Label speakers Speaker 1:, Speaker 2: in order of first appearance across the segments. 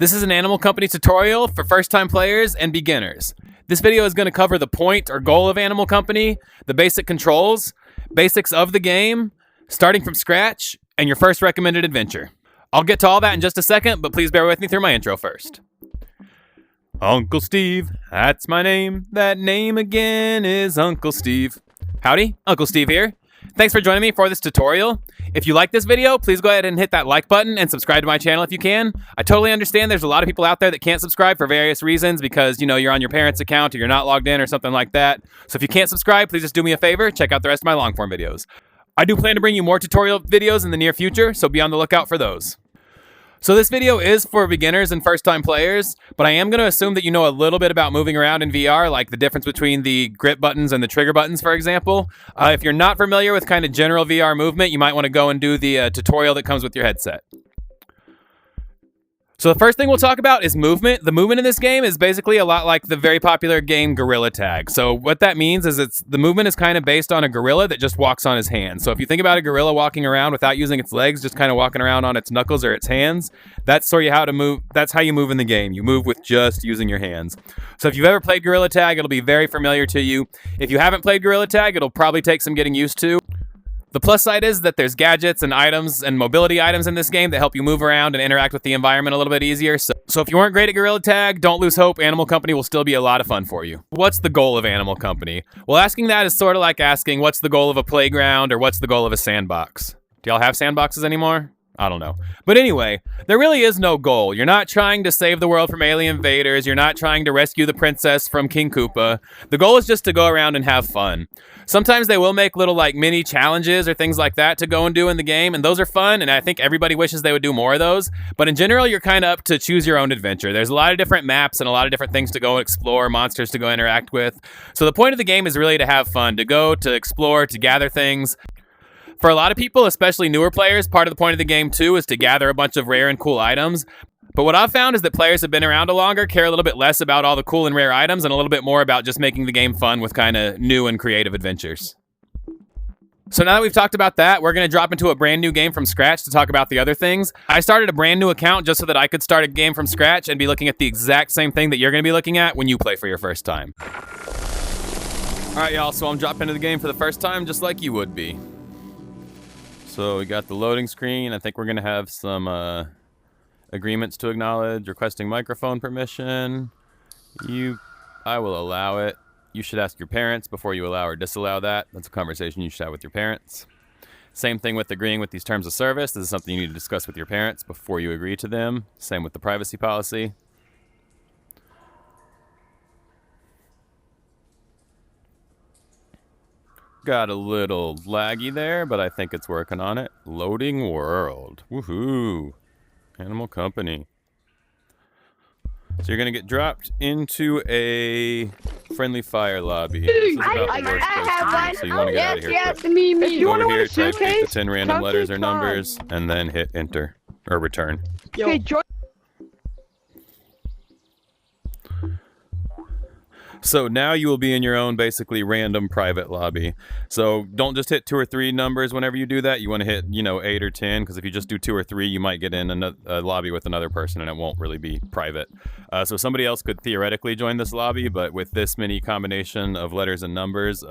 Speaker 1: This is an Animal Company tutorial for first-time players and beginners. This video is going to cover the point or goal of Animal Company, the basic controls, basics of the game, starting from scratch, and your first recommended adventure. I'll get to all that in just a second, but please bear with me through my intro first. Uncle Steve, that's my name. That name again is Uncle Steve. Howdy, Uncle Steve here. Thanks for joining me for this tutorial. If you like this video, please go ahead and hit that like button and subscribe to my channel if you can. I totally understand there's a lot of people out there that can't subscribe for various reasons because, you're on your parents' account or you're not logged in or something like that. So if you can't subscribe, please just do me a favor, check out the rest of my long form videos. I do plan to bring you more tutorial videos in the near future, so be on the lookout for those. So this video is for beginners and first-time players, but I am going to assume that you know a little bit about moving around in VR, like the difference between the grip buttons and the trigger buttons, for example. If you're not familiar with kind of general VR movement, you might want to go and do the tutorial that comes with your headset. So the first thing we'll talk about is movement. The movement in this game is basically a lot like the very popular game Gorilla Tag. So what that means is the movement is kind of based on a gorilla that just walks on his hands. So if you think about a gorilla walking around without using its legs, just kind of walking around on its knuckles or its hands, that's sort of how to move. That's how you move in the game. You move with just using your hands. So if you've ever played Gorilla Tag, it'll be very familiar to you. If you haven't played Gorilla Tag, it'll probably take some getting used to. The plus side is that there's gadgets and items and mobility items in this game that help you move around and interact with the environment a little bit easier. So if you weren't great at Gorilla Tag, don't lose hope. Animal Company will still be a lot of fun for you. What's the goal of Animal Company? Well, asking that is sort of like asking what's the goal of a playground or what's the goal of a sandbox. Do y'all have sandboxes anymore? I don't know. But anyway, there really is no goal. You're not trying to save the world from alien invaders. You're not trying to rescue the princess from King Koopa. The goal is just to go around and have fun. Sometimes they will make little mini challenges or things like that to go and do in the game, and those are fun, and I think everybody wishes they would do more of those. But in general, you're kind of up to choose your own adventure. There's a lot of different maps and a lot of different things to go and explore, monsters to go interact with. So the point of the game is really to have fun, to go, to explore, to gather things. For a lot of people, especially newer players, part of the point of the game too is to gather a bunch of rare and cool items. But what I've found is that players have been around a longer care a little bit less about all the cool and rare items and a little bit more about just making the game fun with kind of new and creative adventures. So now that we've talked about that, we're going to drop into a brand new game from scratch to talk about the other things. I started a brand new account just so that I could start a game from scratch and be looking at the exact same thing that you're going to be looking at when you play for your first time. All right, y'all, so I'm dropping into the game for the first time just like you would be. So we got the loading screen. I think we're going to have some agreements to acknowledge, requesting microphone permission. I will allow it. You should ask your parents before you allow or disallow that. That's a conversation you should have with your parents. Same thing with agreeing with these terms of service. This is something you need to discuss with your parents before you agree to them. Same with the privacy policy. Got a little laggy there, but I think it's working on it. Loading world. Woohoo. Animal Company. So you're going to get dropped into a friendly fire lobby. This is about the worst place to be, so you want to get out of here quick. Go over here, type 8 to 10 random letters or numbers, and then hit enter, or return.
Speaker 2: Okay,
Speaker 1: So now you will be in your own basically random private lobby. So don't just hit 2 or 3 numbers whenever you do that. You want to hit, 8 or 10, because if you just do 2 or 3, you might get in a lobby with another person and it won't really be private. So somebody else could theoretically join this lobby, but with this many combination of letters and numbers,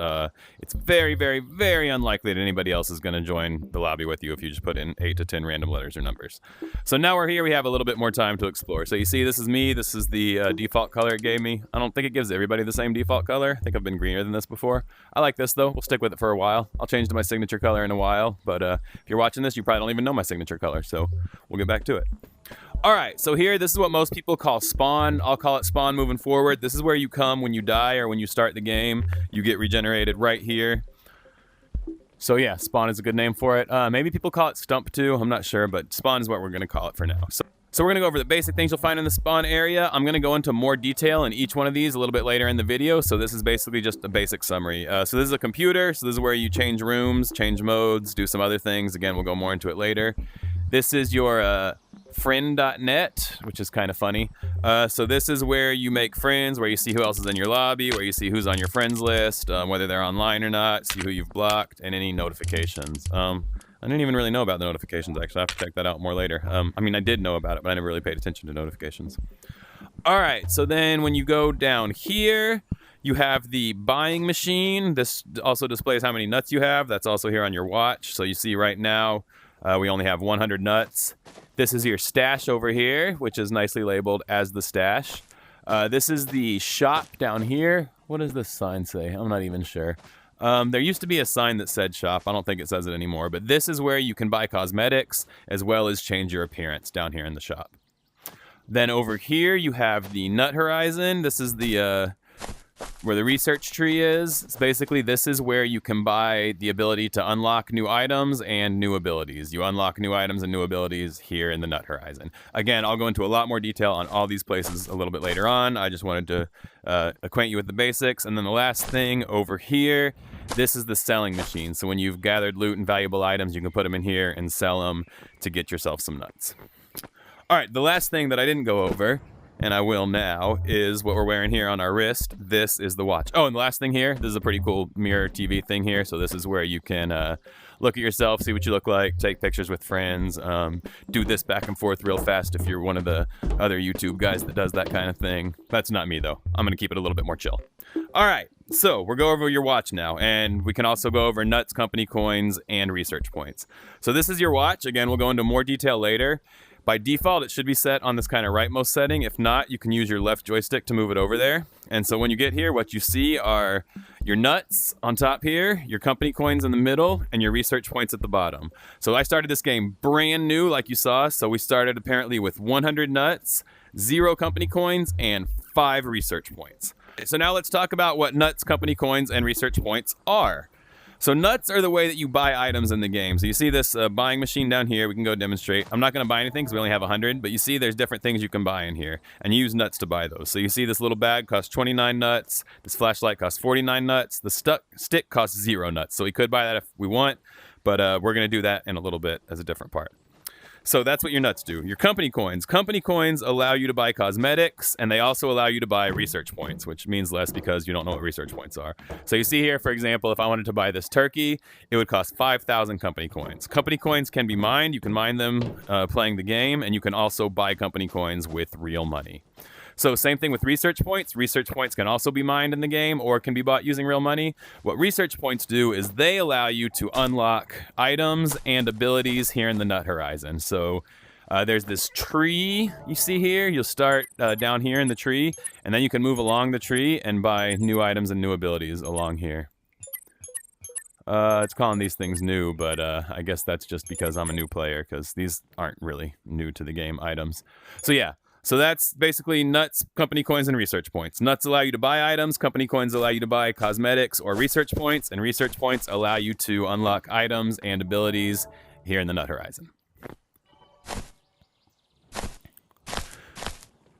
Speaker 1: it's very, very, very unlikely that anybody else is going to join the lobby with you if you just put in 8 to 10 random letters or numbers. So now we're here, we have a little bit more time to explore. So you see, this is me. This is the default color it gave me. I don't think it gives everybody the same default color. I think I've been greener than this before. I like this though. We'll stick with it for a while. I'll change to my signature color in a while, but if you're watching this, you probably don't even know my signature color, so we'll get back to it. All right, so here, this is what most people call spawn. I'll call it spawn moving forward. This is where you come when you die or when you start the game. You get regenerated right here. So yeah, spawn is a good name for it. Maybe people call it stump too. I'm not sure, but spawn is what we're going to call it for now. So we're going to go over the basic things you'll find in the spawn area. I'm going to go into more detail in each one of these a little bit later in the video. So this is basically just a basic summary. So this is a computer. So this is where you change rooms, change modes, do some other things. Again, we'll go more into it later. This is your friend.net, which is kind of funny. So this is where you make friends, where you see who else is in your lobby, where you see who's on your friends list, whether they're online or not, see who you've blocked, and any notifications. I didn't even really know about the notifications, actually. I have to check that out more later. I mean, I did know about it, but I never really paid attention to notifications. All right, so then when you go down here, you have the buying machine. This also displays how many nuts you have. That's also here on your watch. So you see right now, we only have 100 nuts. This is your stash over here, which is nicely labeled as the stash. This is the shop down here. What does this sign say? I'm not even sure. There used to be a sign that said shop. I don't think it says it anymore. But this is where you can buy cosmetics as well as change your appearance down here in the shop. Then over here you have the nut horizon. This is the where the research tree is. It's basically, this is where you can buy the ability to unlock new items and new abilities. You unlock new items and new abilities here in the nut horizon. Again, I'll go into a lot more detail on all these places a little bit later on. I just wanted to acquaint you with the basics. And then the last thing over here, this is the selling machine. So when you've gathered loot and valuable items, you can put them in here and sell them to get yourself some nuts. All right, the last thing that I didn't go over, and I will now, is what we're wearing here on our wrist. This is the watch. Oh, and the last thing here, this is a pretty cool mirror TV thing here. So this is where you can look at yourself, see what you look like, take pictures with friends, do this back and forth real fast if you're one of the other YouTube guys that does that kind of thing. That's not me, though. I'm going to keep it a little bit more chill. All right, so we'll go over your watch now, and we can also go over nuts, company coins, and research points. So this is your watch. Again, we'll go into more detail later. By default, it should be set on this kind of rightmost setting. If not, you can use your left joystick to move it over there. And so when you get here, what you see are your nuts on top here, your company coins in the middle, and your research points at the bottom. So I started this game brand new, like you saw. So we started apparently with 100 nuts, 0 company coins, and 5 research points. So now let's talk about what nuts, company coins, and research points are. So nuts are the way that you buy items in the game. So you see this buying machine down here. We can go demonstrate. I'm not going to buy anything because we only have 100, but you see there's different things you can buy in here, and you use nuts to buy those. So you see this little bag costs 29 nuts. This flashlight costs 49 nuts. The stick costs 0 nuts. So we could buy that if we want, but we're going to do that in a little bit as a different part. So that's what your nuts do. Your company coins. Company coins allow you to buy cosmetics, and they also allow you to buy research points, which means less because you don't know what research points are. So you see here, for example, if I wanted to buy this turkey, it would cost 5,000 company coins. Company coins can be mined. You can mine them playing the game, and you can also buy company coins with real money. So same thing with research points. Research points can also be mined in the game or can be bought using real money. What research points do is they allow you to unlock items and abilities here in the nut horizon. So there's this tree you see here. You'll start down here in the tree, and then you can move along the tree and buy new items and new abilities along here. It's calling these things new, but I guess that's just because I'm a new player, because these aren't really new to the game items. So yeah. So that's basically nuts, company coins, and research points. Nuts allow you to buy items, company coins allow you to buy cosmetics or research points, and research points allow you to unlock items and abilities here in the nut horizon.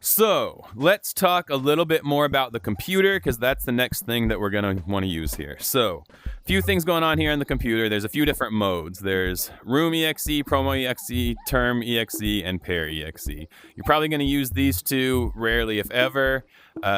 Speaker 1: So let's talk a little bit more about the computer, because that's the next thing that we're going to want to use here. So a few things going on here in the computer. There's a few different modes. There's Room EXE, Promo EXE, Term EXE, and Pair EXE. You're probably going to use these two rarely, if ever.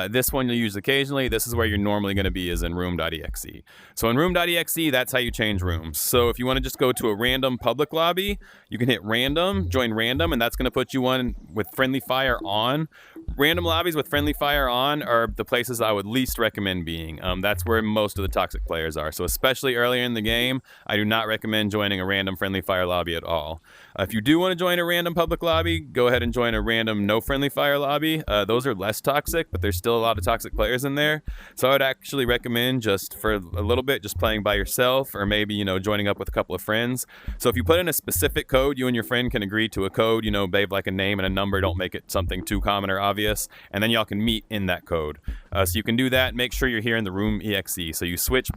Speaker 1: This one you'll use occasionally. This is where you're normally going to be, is in Room.exe. So in Room.exe, that's how you change rooms. So if you want to just go to a random public lobby, you can hit random, join random, and that's going to put you one with friendly fire on. Random lobbies with friendly fire on are the places I would least recommend being. That's where most of the toxic players are. So especially earlier in the game, I do not recommend joining a random friendly fire lobby at all. If you do want to join a random public lobby, go ahead and join a random no friendly fire lobby. Those are less toxic, but there's still a lot of toxic players in there. So I would actually recommend, just for a little bit, just playing by yourself, or maybe, joining up with a couple of friends. So if you put in a specific code, you and your friend can agree to a code, behave like a name and a number. Don't make it something too common or obvious. And then y'all can meet in that code. So you can do that. Make sure you're here in the Room EXE. So you switch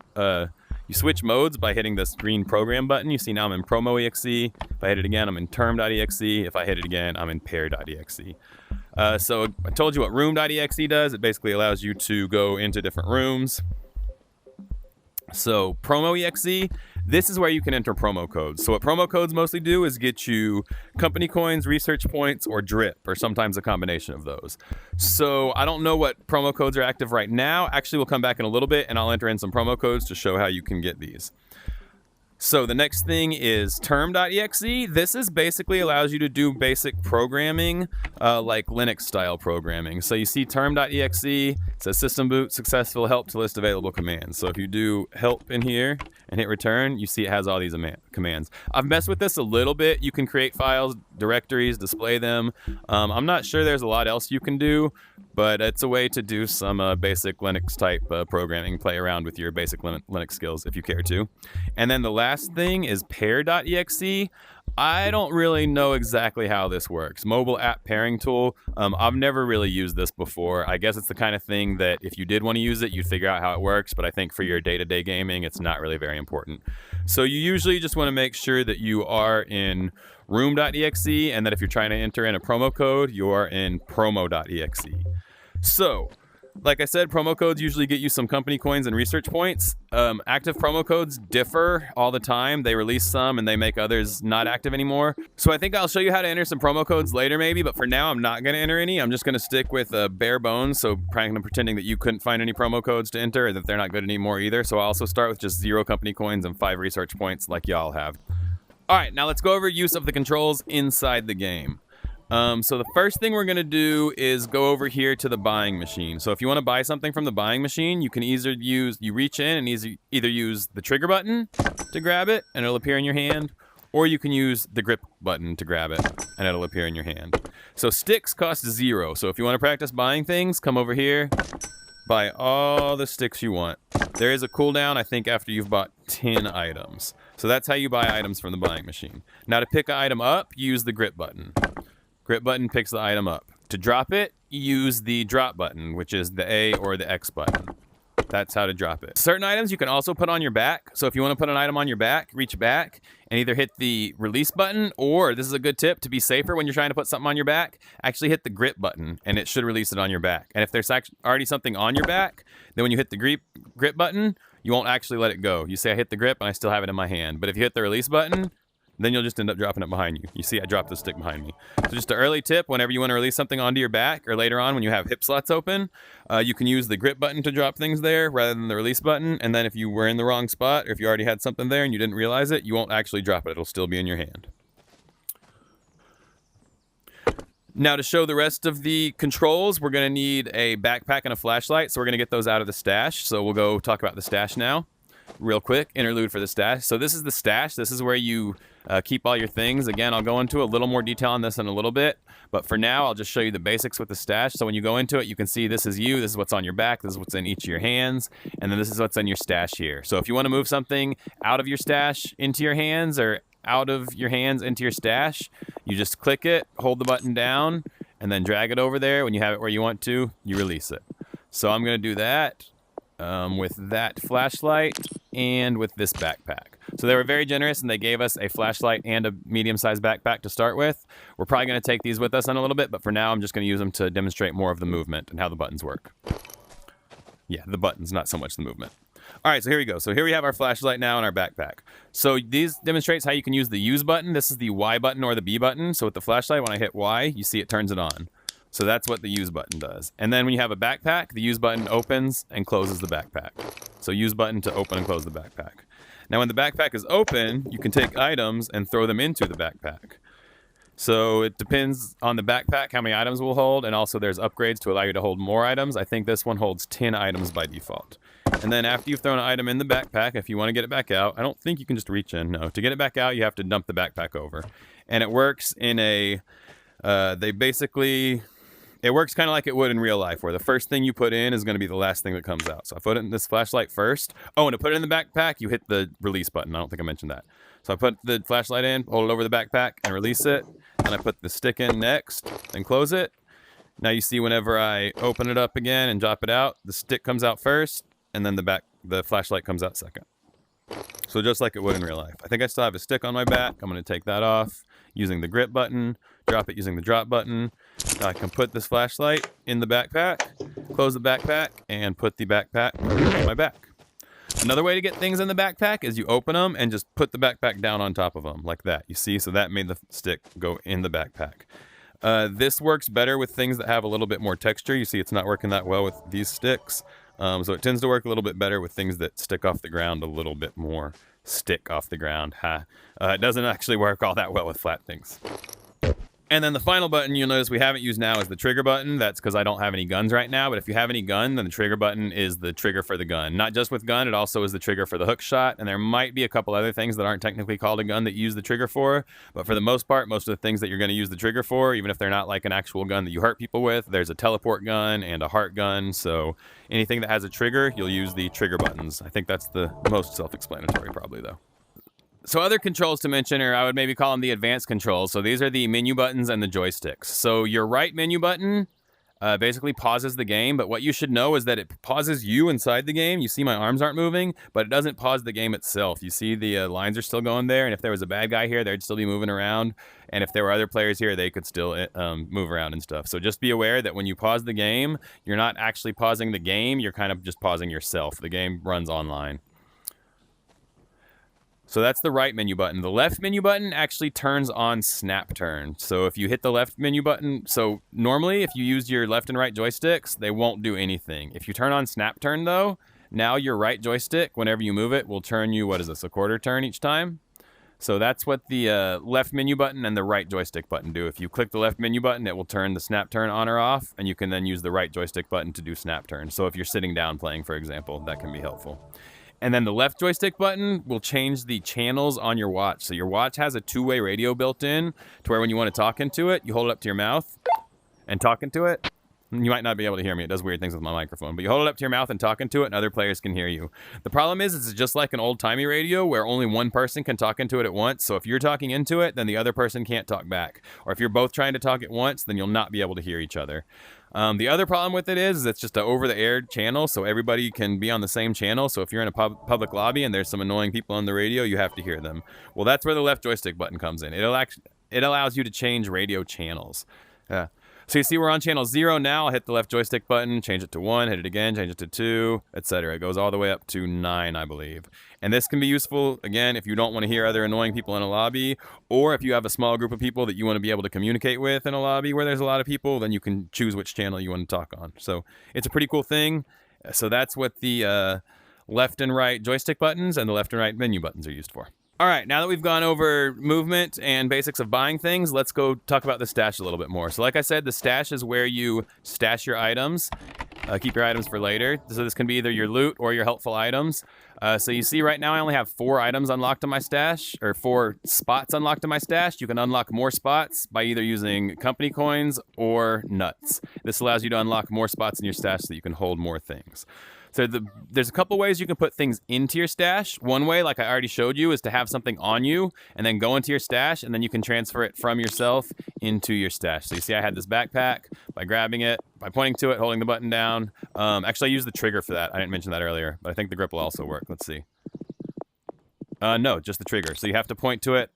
Speaker 1: modes by hitting this green program button. You see now I'm in Promo EXE. If I hit it again, I'm in Term.exe. If I hit it again, I'm in Pair.exe. So I told you what Room.exe does. It basically allows you to go into different rooms. So Promo EXE, this is where you can enter promo codes. So what promo codes mostly do is get you company coins, research points, or drip, or sometimes a combination of those. So I don't know what promo codes are active right now. Actually, we'll come back in a little bit and I'll enter in some promo codes to show how you can get these. So the next thing is term.exe. This is basically allows you to do basic programming, like Linux style programming. So you see term.exe, it says system boot successful, help to list available commands. So if you do help in here and hit return, you see it has all these commands. I've messed with this a little bit. You can create files, directories, display them. I'm not sure there's a lot else you can do, but it's a way to do some basic Linux type programming, play around with your basic Linux skills if you care to. And then the last thing is pair.exe. I don't really know exactly how this works. Mobile app pairing tool. I've never really used this before. I guess it's the kind of thing that if you did want to use it, you'd figure out how it works. But I think for your day-to-day gaming, it's not really very important. So you usually just want to make sure that you are in room.exe and that if you're trying to enter in a promo code, you are in promo.exe. So, like I said, promo codes usually get you some company coins and research points. Active promo codes differ all the time. They release some and they make others not active anymore. So I think I'll show you how to enter some promo codes later maybe, but for now I'm not going to enter any. I'm just going to stick with bare bones, so pretending that you couldn't find any promo codes to enter or that they're not good anymore either. So I'll also start with just 0 company coins and 5 research points like y'all have. All right, now let's go over use of the controls inside the game. So the first thing we're going to do is go over here to the buying machine. So if you want to buy something from the buying machine, you can either reach in and either use the trigger button to grab it and it'll appear in your hand, or you can use the grip button to grab it and it'll appear in your hand. So sticks cost 0. So if you want to practice buying things, come over here, buy all the sticks you want. There is a cooldown, I think, after you've bought 10 items. So that's how you buy items from the buying machine. Now to pick an item up, use the grip button. Grip button picks the item up. To drop it, use the drop button, which is the A or the X button. That's how to drop it. Certain items you can also put on your back. So if you want to put an item on your back, reach back and either hit the release button, or this is a good tip to be safer when you're trying to put something on your back, actually hit the grip button and it should release it on your back. And if there's already something on your back, then when you hit the grip button, you won't actually let it go. You say I hit the grip and I still have it in my hand. But if you hit the release button, then you'll just end up dropping it behind you. You see I dropped the stick behind me. So just an early tip, whenever you want to release something onto your back or later on when you have hip slots open, you can use the grip button to drop things there rather than the release button. And then if you were in the wrong spot or if you already had something there and you didn't realize it, you won't actually drop it. It'll still be in your hand. Now to show the rest of the controls, we're going to need a backpack and a flashlight. So we're going to get those out of the stash. So we'll go talk about the stash now. Real quick, interlude for the stash. So this is the stash. This is where you keep all your things. Again, I'll go into a little more detail on this in a little bit, but for now, I'll just show you the basics with the stash. So when you go into it, you can see this is you, this is what's on your back, this is what's in each of your hands, and then this is what's in your stash here. So if you want to move something out of your stash into your hands or out of your hands into your stash, you just click it, hold the button down, and then drag it over there. When you have it where you want to, you release it. So I'm going to do that with that flashlight and with this backpack. So they were very generous and they gave us a flashlight and a medium-sized backpack to start with. We're probably going to take these with us in a little bit, but for now I'm just going to use them to demonstrate more of the movement and how the buttons work. Yeah, the buttons, not so much the movement. All right, so here we go. So here we have our flashlight now and our backpack. So these demonstrates how you can use the use button. This is the Y button or the B button. So with the flashlight, when I hit Y, you see it turns it on. So that's what the use button does. And then when you have a backpack, the use button opens and closes the backpack. So use button to open and close the backpack. Now when the backpack is open, you can take items and throw them into the backpack. So it depends on the backpack how many items will hold, and also there's upgrades to allow you to hold more items. I think this one holds 10 items by default. And then after you've thrown an item in the backpack, if you want to get it back out, I don't think you can just reach in. No, to get it back out, you have to dump the backpack over. And it works in a, it works kind of like it would in real life, where the first thing you put in is going to be the last thing that comes out. So I put it in this flashlight first. Oh, and to put it in the backpack, you hit the release button. I don't think I mentioned that. So I put the flashlight in, hold it over the backpack, and release it. And I put the stick in next, and close it. Now you see whenever I open it up again and drop it out, the stick comes out first, and then the flashlight comes out second. So just like it would in real life. I think I still have a stick on my back. I'm going to take that off using the grip button, drop it using the drop button. Now I can put this flashlight in the backpack, close the backpack, and put the backpack on my back. Another way to get things in the backpack is you open them and just put the backpack down on top of them like that. You see? So that made the stick go in the backpack. This works better with things that have a little bit more texture. You see it's not working that well with these sticks. So it tends to work a little bit better with things that stick off the ground a little bit more. stick off the ground. It doesn't actually work all that well with flat things. And then the final button you'll notice we haven't used now is the trigger button. That's because I don't have any guns right now, but if you have any gun, then the trigger button is the trigger for the gun. Not just with gun, it also is the trigger for the hook shot, and there might be a couple other things that aren't technically called a gun that you use the trigger for, but for the most part, most of the things that you're going to use the trigger for, even if they're not like an actual gun that you hurt people with, there's a teleport gun and a heart gun, so anything that has a trigger, you'll use the trigger buttons. I think that's the most self-explanatory probably, though. So other controls to mention, or I would maybe call them the advanced controls. So these are the menu buttons and the joysticks. So your right menu button basically pauses the game, but what you should know is that it pauses you inside the game. You see my arms aren't moving, but it doesn't pause the game itself. You see the lines are still going there, and if there was a bad guy here, they'd still be moving around. And if there were other players here, they could still move around and stuff. So just be aware that when you pause the game, you're not actually pausing the game, you're kind of just pausing yourself. The game runs online. So that's the right menu button. The left menu button actually turns on snap turn. So if you hit the left menu button, so normally if you use your left and right joysticks, they won't do anything. If you turn on snap turn though, now your right joystick, whenever you move it, will turn you, what is this, a quarter turn each time? So that's what the left menu button and the right joystick button do. If you click the left menu button, it will turn the snap turn on or off, and you can then use the right joystick button to do snap turn. So if you're sitting down playing, for example, that can be helpful. And then the left joystick button will change the channels on your watch. So your watch has a two-way radio built in to where when you want to talk into it, you hold it up to your mouth and talk into it. You might not be able to hear me. It does weird things with my microphone. But you hold it up to your mouth and talk into it, and other players can hear you. The problem is it's just like an old-timey radio where only one person can talk into it at once. So if you're talking into it, then the other person can't talk back. Or if you're both trying to talk at once, then you'll not be able to hear each other. The other problem with it is it's just an over-the-air channel, so everybody can be on the same channel. So if you're in a public lobby and there's some annoying people on the radio, you have to hear them. Well, that's where the left joystick button comes in. It allows you to change radio channels. So you see we're on channel 0 now. I'll hit the left joystick button, change it to 1, hit it again, change it to 2, etc. It goes all the way up to 9, I believe. And this can be useful, again, if you don't want to hear other annoying people in a lobby, or if you have a small group of people that you want to be able to communicate with in a lobby where there's a lot of people, then you can choose which channel you want to talk on. So it's a pretty cool thing. So that's what the left and right joystick buttons and the left and right menu buttons are used for. All right, now that we've gone over movement and basics of buying things, let's go talk about the stash a little bit more. So like I said, the stash is where you stash your items, keep your items for later. So this can be either your loot or your helpful items. So you see right now I only have 4 items unlocked in my stash, or 4 spots unlocked in my stash. You can unlock more spots by either using company coins or nuts. This allows you to unlock more spots in your stash so that you can hold more things. So there's a couple ways you can put things into your stash. One way, like I already showed you, is to have something on you and then go into your stash, and then you can transfer it from yourself into your stash. So you see I had this backpack. By grabbing it, by pointing to it, holding the button down. Actually, I used the trigger for that. I didn't mention that earlier, but I think the grip will also work. Let's see. No, just the trigger. So you have to point to it,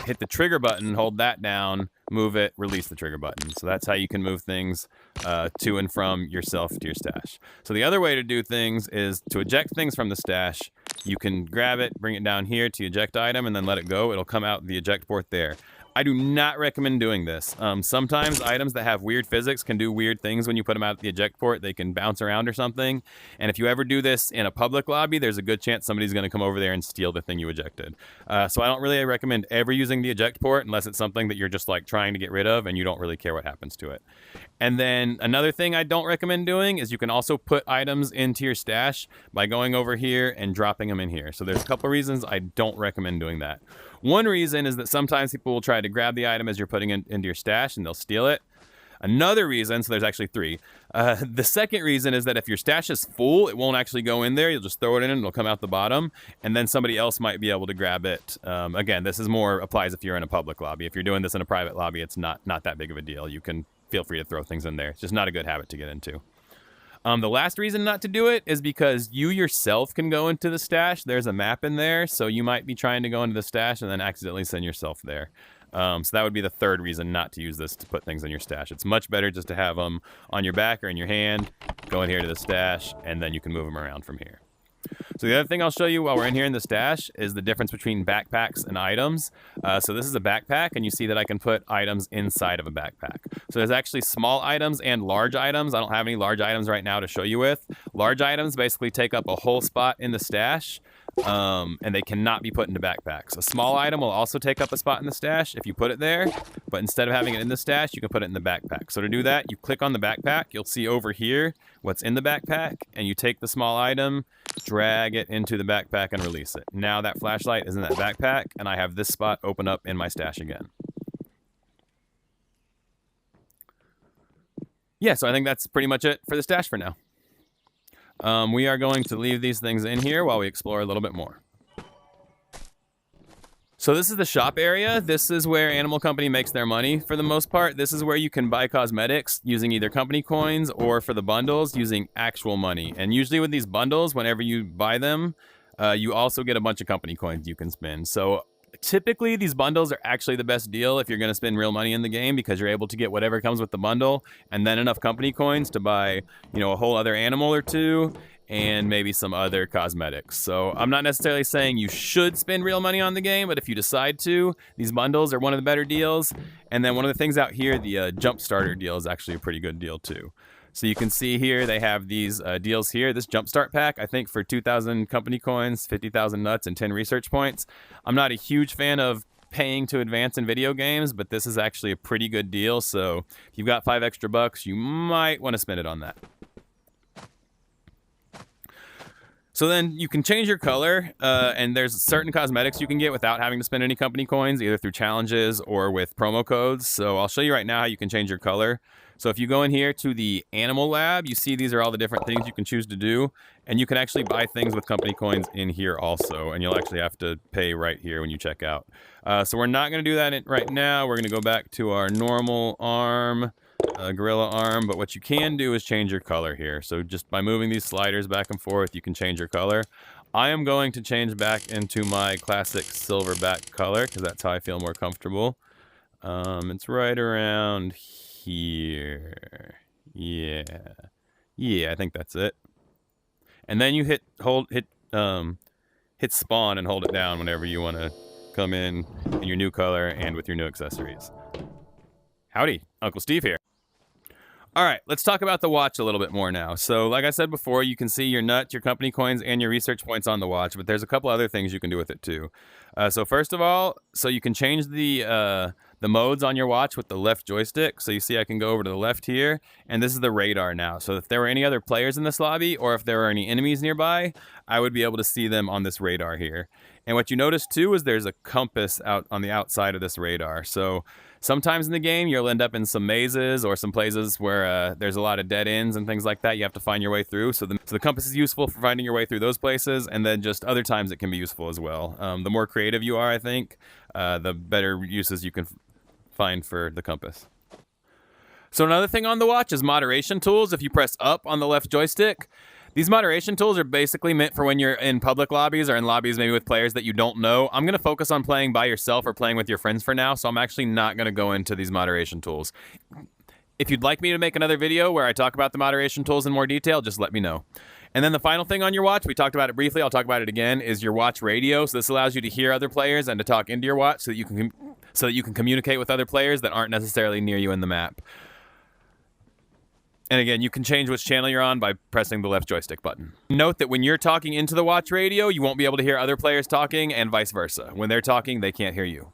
Speaker 1: hit the trigger button, hold that down, move it, release the trigger button. So that's how you can move things to and from yourself to your stash. So the other way to do things is to eject things from the stash. You can grab it, bring it down here to eject item, and then let it go. It'll come out the eject port there. I do not recommend doing this. Sometimes items that have weird physics can do weird things when you put them out at the eject port. They can bounce around or something. And if you ever do this in a public lobby, there's a good chance somebody's going to come over there and steal the thing you ejected. So I don't really recommend ever using the eject port unless it's something that you're just like trying to get rid of and you don't really care what happens to it. And then another thing I don't recommend doing is you can also put items into your stash by going over here and dropping them in here. So there's a couple reasons I don't recommend doing that. One reason is that sometimes people will try to grab the item as you're putting it into your stash and they'll steal it. Another reason, so there's actually 3. The second reason is that if your stash is full, it won't actually go in there. You'll just throw it in and it'll come out the bottom, and then somebody else might be able to grab it. Again, this is more applies if you're in a public lobby. If you're doing this in a private lobby, it's not that big of a deal. You can feel free to throw things in there. It's just not a good habit to get into. The last reason not to do it is because you yourself can go into the stash. There's a map in there, so you might be trying to go into the stash and then accidentally send yourself there. So that would be the third reason not to use this to put things in your stash. It's much better just to have them on your back or in your hand, go in here to the stash, and then you can move them around from here. So the other thing I'll show you while we're in here in the stash is the difference between backpacks and items. So this is a backpack, and you see that I can put items inside of a backpack. So there's actually small items and large items. I don't have any large items right now to show you with. Large items basically take up a whole spot in the stash. and they cannot be put into backpacks. A small item will also take up a spot in the stash if you put it there, but instead of having it in the stash, you can put it in the backpack. So to do that, you click on the backpack. You'll see over here what's in the backpack, and you take the small item, drag it into the backpack, and release it. Now that flashlight is in that backpack, and I have this spot open up in my stash again. Yeah, so I think that's pretty much it for the stash for now. We are going to leave these things in here while we explore a little bit more. So this is the shop area. This is where Animal Company makes their money for the most part. This is where you can buy cosmetics using either company coins or for the bundles using actual money. And usually with these bundles, whenever you buy them, you also get a bunch of company coins you can spend. So typically these bundles are actually the best deal if you're going to spend real money in the game, because you're able to get whatever comes with the bundle and then enough company coins to buy, you know, a whole other animal or two and maybe some other cosmetics. So I'm not necessarily saying you should spend real money on the game, but if you decide to, these bundles are one of the better deals. And then one of the things out here, the Jump Starter deal is actually a pretty good deal too. So you can see here, they have these deals here. This Jumpstart pack, I think for 2,000 company coins, 50,000 nuts, and 10 research points. I'm not a huge fan of paying to advance in video games, but this is actually a pretty good deal. So if you've got $5 extra, you might want to spend it on that. So then you can change your color, and there's certain cosmetics you can get without having to spend any company coins, either through challenges or with promo codes. So I'll show you right now how you can change your color. So if you go in here to the Animal Lab, you see these are all the different things you can choose to do, and you can actually buy things with company coins in here also, and you'll actually have to pay right here when you check out. So we're not going to do that right now. We're going to go back to our normal arm. Gorilla arm, but what you can do is change your color here. So just by moving these sliders back and forth, you can change your color. I am going to change back into my classic silverback color because that's how I feel more comfortable. It's right around here. Yeah, I think that's it. And then you hit spawn and hold it down whenever you want to come in your new color and with your new accessories. Howdy, Uncle Steve here. All right, let's talk about the watch a little bit more now. So like I said before, you can see your nut, your company coins, and your research points on the watch, but there's a couple other things you can do with it too. So first of all, so you can change the modes on your watch with the left joystick. So you see I can go over to the left here, and this is the radar now. So if there were any other players in this lobby, or if there were any enemies nearby, I would be able to see them on this radar here. And what you notice too is there's a compass out on the outside of this radar. So sometimes in the game, you'll end up in some mazes or some places where there's a lot of dead ends and things like that. You have to find your way through. So the compass is useful for finding your way through those places, and then just other times it can be useful as well. The more creative you are, I think, the better uses you can find for the compass. So another thing on the watch is moderation tools. If you press up on the left joystick, these moderation tools are basically meant for when you're in public lobbies or in lobbies maybe with players that you don't know. I'm going to focus on playing by yourself or playing with your friends for now, so I'm actually not going to go into these moderation tools. If you'd like me to make another video where I talk about the moderation tools in more detail, just let me know. And then the final thing on your watch, we talked about it briefly, I'll talk about it again, is your watch radio. So this allows you to hear other players and to talk into your watch so that you can communicate with other players that aren't necessarily near you in the map. And again, you can change which channel you're on by pressing the left joystick button. Note that when you're talking into the watch radio, you won't be able to hear other players talking, and vice versa. When they're talking, they can't hear you.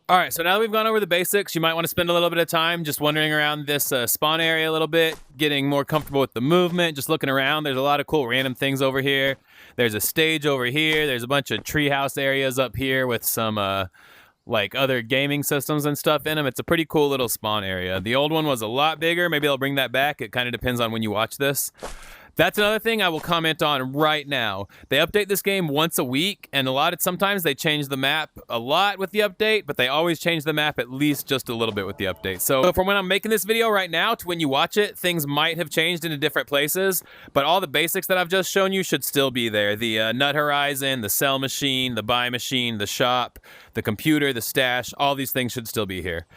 Speaker 1: All right, so now that we've gone over the basics, you might want to spend a little bit of time just wandering around this spawn area a little bit, getting more comfortable with the movement, just looking around. There's a lot of cool random things over here. There's a stage over here. There's a bunch of treehouse areas up here with some like other gaming systems and stuff in them. It's a pretty cool little spawn area. The old one was a lot bigger. Maybe they'll bring that back. It kind of depends on when you watch this. That's another thing I will comment on right now. They update this game once a week, and sometimes they change the map a lot with the update, but they always change the map at least just a little bit with the update. So from when I'm making this video right now to when you watch it, things might have changed into different places, but all the basics that I've just shown you should still be there. The Nut Horizon, the sell machine, the buy machine, the shop, the computer, the stash, all these things should still be here.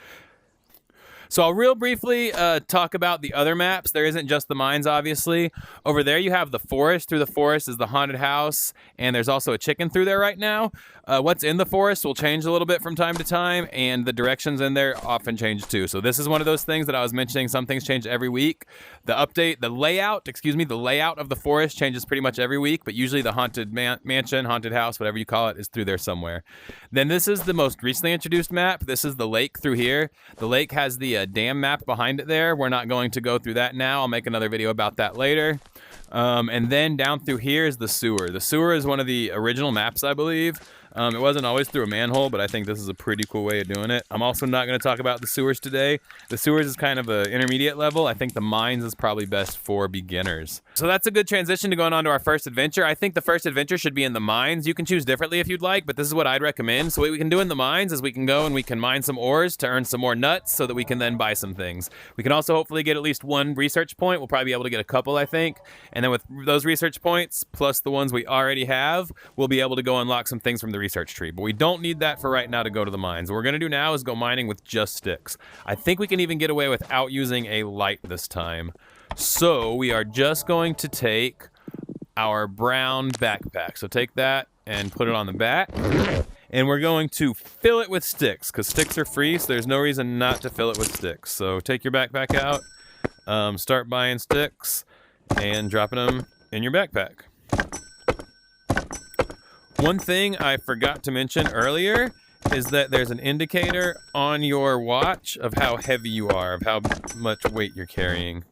Speaker 1: So I'll real briefly talk about the other maps. There isn't just the mines, obviously. Over there you have the forest. Through the forest is the haunted house, and there's also a chicken through there right now. What's in the forest will change a little bit from time to time, and the directions in there often change too. So this is one of those things that I was mentioning. Some things change every week. The layout of the forest changes pretty much every week, but usually the haunted mansion, haunted house, whatever you call it, is through there somewhere. Then this is the most recently introduced map. This is the lake through here. The lake has the dam map behind it there. We're not going to go through that now. I'll make another video about that later. And then down through here is the sewer. The sewer is one of the original maps, I believe. It wasn't always through a manhole, but I think this is a pretty cool way of doing it. I'm also not going to talk about the sewers today. The sewers is kind of an intermediate level. I think the mines is probably best for beginners. So that's a good transition to going on to our first adventure. I think the first adventure should be in the mines. You can choose differently if you'd like, but this is what I'd recommend. So what we can do in the mines is we can go and we can mine some ores to earn some more nuts so that we can then buy some things. We can also hopefully get at least one research point. We'll probably be able to get a couple, I think. And then with those research points, plus the ones we already have, we'll be able to go unlock some things from the research tree. But we don't need that for right now to go to the mines. What we're going to do now is go mining with just sticks. I think we can even get away without using a light this time. So we are just going to take our brown backpack. So take that and put it on the back. And we're going to fill it with sticks, because sticks are free, so there's no reason not to fill it with sticks. So take your backpack out, start buying sticks, and dropping them in your backpack. One thing I forgot to mention earlier is that there's an indicator on your watch of how heavy you are, of how much weight you're carrying.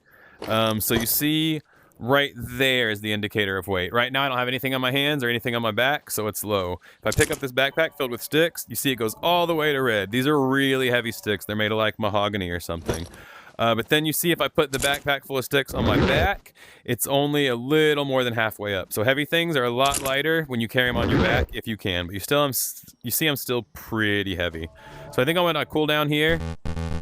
Speaker 1: So you see right there is the indicator of weight. Right now I don't have anything on my hands or anything on my back, so it's low. If I pick up this backpack filled with sticks, you see it goes all the way to red. These are really heavy sticks. They're made of like mahogany or something. But then you see if I put the backpack full of sticks on my back, it's only a little more than halfway up. So heavy things are a lot lighter when you carry them on your back, if you can. But you see I'm still pretty heavy. So I think I'm going to cool down here.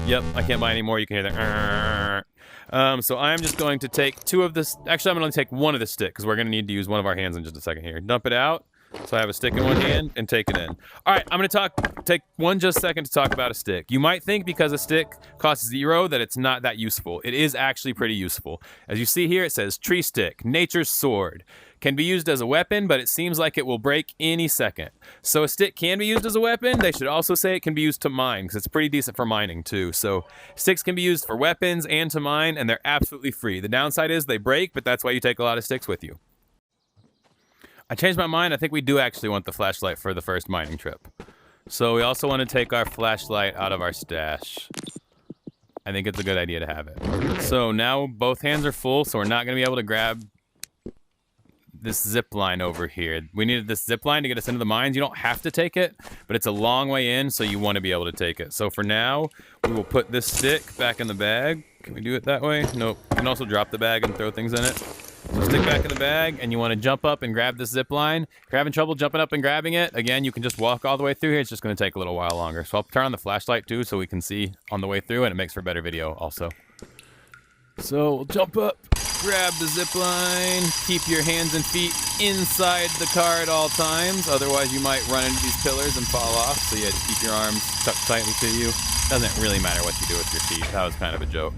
Speaker 1: Yep, I can't buy any more. You can hear that. So I'm just going to take two of this. Actually, I'm going to take one of the sticks because we're going to need to use one of our hands in just a second here. Dump it out. So I have a stick in one hand and take it in. All right, I'm going to take one just second to talk about a stick. You might think because a stick costs 0 that it's not that useful. It is actually pretty useful. As you see here, it says tree stick, nature's sword. Can be used as a weapon, but it seems like it will break any second. So a stick can be used as a weapon. They should also say it can be used to mine, because it's pretty decent for mining too. So sticks can be used for weapons and to mine, and they're absolutely free. The downside is they break, but that's why you take a lot of sticks with you. I changed my mind. I think we do actually want the flashlight for the first mining trip. So we also want to take our flashlight out of our stash. I think it's a good idea to have it. So now both hands are full, so we're not going to be able to grab this zip line over here. We needed this zip line to get us into the mines. You don't have to take it, but it's a long way in, so you want to be able to take it. So for now, we will put this stick back in the bag. Can we do it that way? Nope. You can also drop the bag and throw things in it. So stick back in the bag, and you want to jump up and grab this zip line. If you're having trouble jumping up and grabbing it, again, you can just walk all the way through here. It's just going to take a little while longer. So I'll turn on the flashlight too so we can see on the way through, and it makes for better video also. So we'll jump up, grab the zip line, keep your hands and feet inside the car at all times. Otherwise, you might run into these pillars and fall off. So yeah, just keep your arms tucked tightly to you. Doesn't really matter what you do with your feet. That was kind of a joke.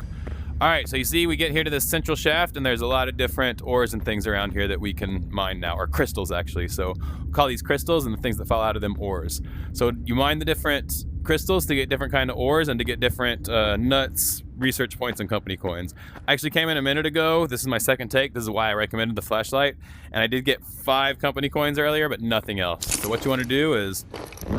Speaker 1: All right, so you see we get here to this central shaft, and there's a lot of different ores and things around here that we can mine now, or crystals actually. So we'll call these crystals, and the things that fall out of them ores. So you mine the different crystals to get different kind of ores and to get different nuts, research points, and company coins. I actually came in a minute ago. This is my second take. This is why I recommended the flashlight. And I did get 5 company coins earlier, but nothing else. So what you want to do is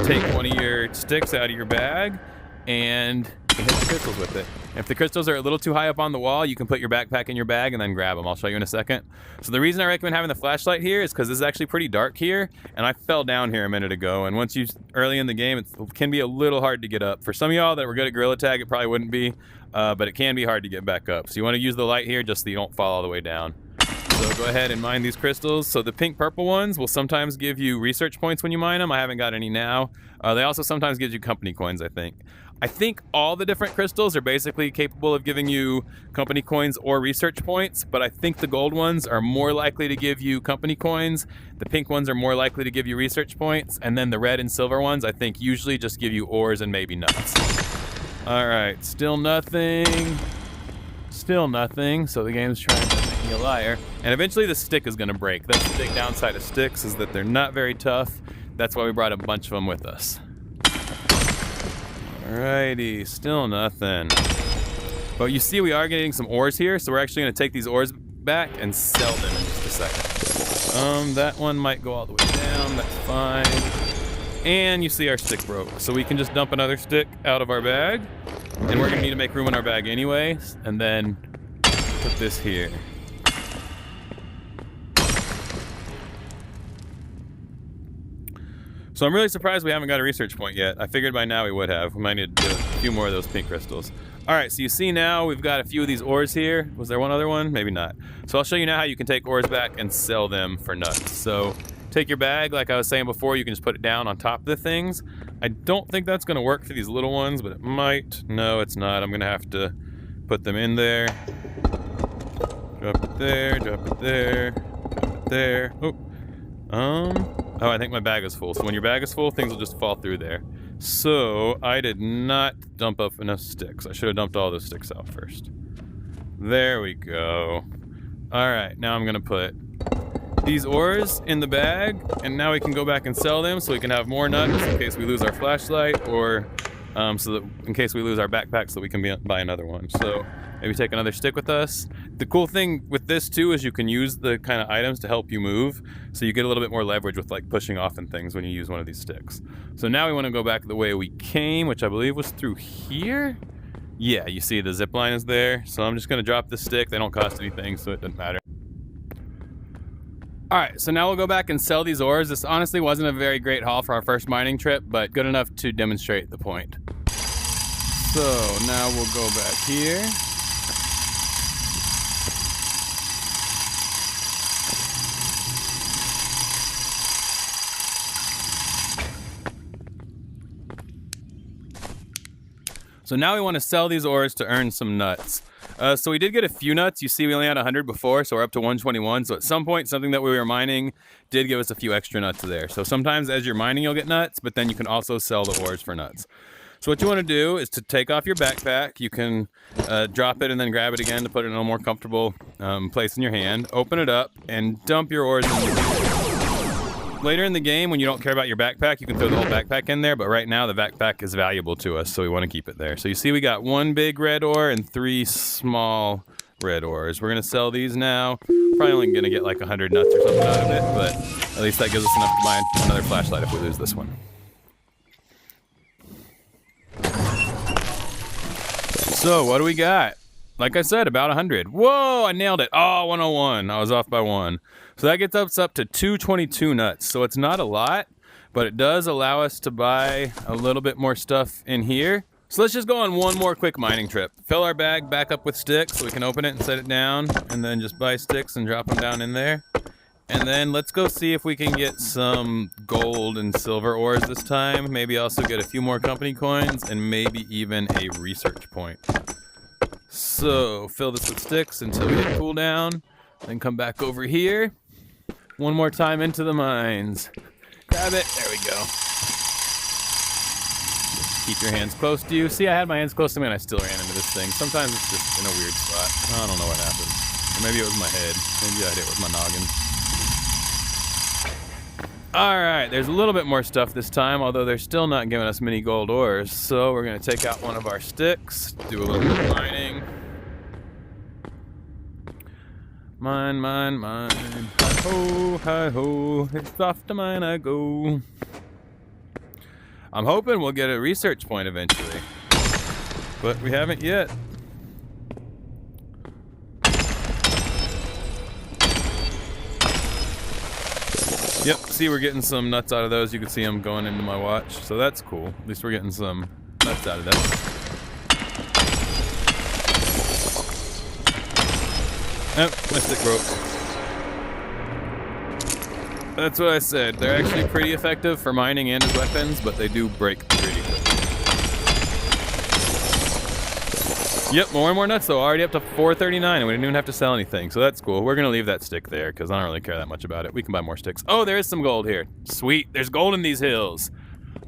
Speaker 1: take one of your sticks out of your bag and hit the crystals with it. And if the crystals are a little too high up on the wall, you can put your backpack in your bag and then grab them. I'll show you in a second. So the reason I recommend having the flashlight here is because this is actually pretty dark here, and I fell down here a minute ago, and once you early in the game, it can be a little hard to get up. For some of y'all that were good at Gorilla Tag, it probably wouldn't be, but it can be hard to get back up. So you want to use the light here just so you don't fall all the way down. So go ahead and mine these crystals. So the pink purple ones will sometimes give you research points when you mine them. I haven't got any now. They also sometimes give you company coins, I think. I think all the different crystals are basically capable of giving you company coins or research points, but I think the gold ones are more likely to give you company coins. The pink ones are more likely to give you research points, and then the red and silver ones I think usually just give you ores and maybe nuts. All right, still nothing. Still nothing. So the game's trying to make me a liar. And eventually the stick is going to break. That's the big downside of sticks, is that they're not very tough. That's why we brought a bunch of them with us. Alrighty, still nothing. But you see we are getting some ores here, so we're actually going to take these ores back and sell them in just a second. That one might go all the way down. That's fine. And you see our stick broke, so we can just dump another stick out of our bag, and we're gonna need to make room in our bag anyway, and then put this here. So I'm really surprised we haven't got a research point yet. I figured by now we would have. We might need to do a few more of those pink crystals. All right, so you see now we've got a few of these ores here. Was there one other one? Maybe not. So I'll show you now how you can take ores back and sell them for nuts. So take your bag, like I was saying before, you can just put it down on top of the things. I don't think that's gonna work for these little ones, but it might. No, it's not. I'm gonna have to put them in there. Drop it there, drop it there, drop it there. Oh, I think my bag is full. So when your bag is full, things will just fall through there. So I did not dump up enough sticks. I should have dumped all those sticks out first. There we go. All right, now I'm gonna put these ores in the bag, and now we can go back and sell them so we can have more nuts in case we lose our flashlight, or so that in case we lose our backpack, so we can buy another one. So maybe take another stick with us. The cool thing with this too is you can use the kind of items to help you move, so you get a little bit more leverage with like pushing off and things when you use one of these sticks. So now we want to go back the way we came, which I believe was through here. Yeah, you see the zip line is there. So I'm just gonna drop the stick. They don't cost anything, so it doesn't matter. All right, so now we'll go back and sell these ores. This honestly wasn't a very great haul for our first mining trip, but good enough to demonstrate the point. So now we'll go back here. So now we want to sell these ores to earn some nuts. So we did get a few nuts. You see we only had 100 before, so we're up to 121. So at some point, something that we were mining did give us a few extra nuts there. So sometimes as you're mining, you'll get nuts, but then you can also sell the ores for nuts. So what you want to do is to take off your backpack. You can drop it and then grab it again to put it in a more comfortable place in your hand. Open it up and dump your ores in your Later in the game, when you don't care about your backpack, you can throw the whole backpack in there, but right now the backpack is valuable to us, so we want to keep it there. So you see we got 1 big red ore and 3 small red ores. We're going to sell these now. Probably only going to get like 100 nuts or something out of it, but at least that gives us enough to buy another flashlight if we lose this one. So what do we got? Like I said, about 100. Whoa, I nailed it. Oh, 101. I was off by 1. So that gets us up to 222 nuts. So it's not a lot, but it does allow us to buy a little bit more stuff in here. So let's just go on one more quick mining trip. Fill our bag back up with sticks so we can open it and set it down, and then just buy sticks and drop them down in there. And then let's go see if we can get some gold and silver ores this time. Maybe also get a few more company coins and maybe even a research point. So fill this with sticks until we hit cooldown, then come back over here. One more time into the mines. Grab it, there we go. Keep your hands close to you. See, I had my hands close to me and I still ran into this thing. Sometimes it's just in a weird spot. I don't know what happened. Or maybe it was my head. Maybe I hit it with my noggin. All right, there's a little bit more stuff this time, although they're still not giving us many gold ores. So we're gonna take out one of our sticks, do a little bit of mining. Mine, mine, mine. Hi-ho, hi-ho, it's off to mine I go. I'm hoping we'll get a research point eventually, but we haven't yet. Yep, see we're getting some nuts out of those. You can see them going into my watch, so that's cool. At least we're getting some nuts out of that. Oh, my stick broke. That's what I said. They're actually pretty effective for mining and as weapons, but they do break pretty quickly. Yep, more and more nuts though. Already up to 439 and we didn't even have to sell anything, so that's cool. We're gonna leave that stick there because I don't really care that much about it. We can buy more sticks. Oh, there is some gold here. Sweet, there's gold in these hills.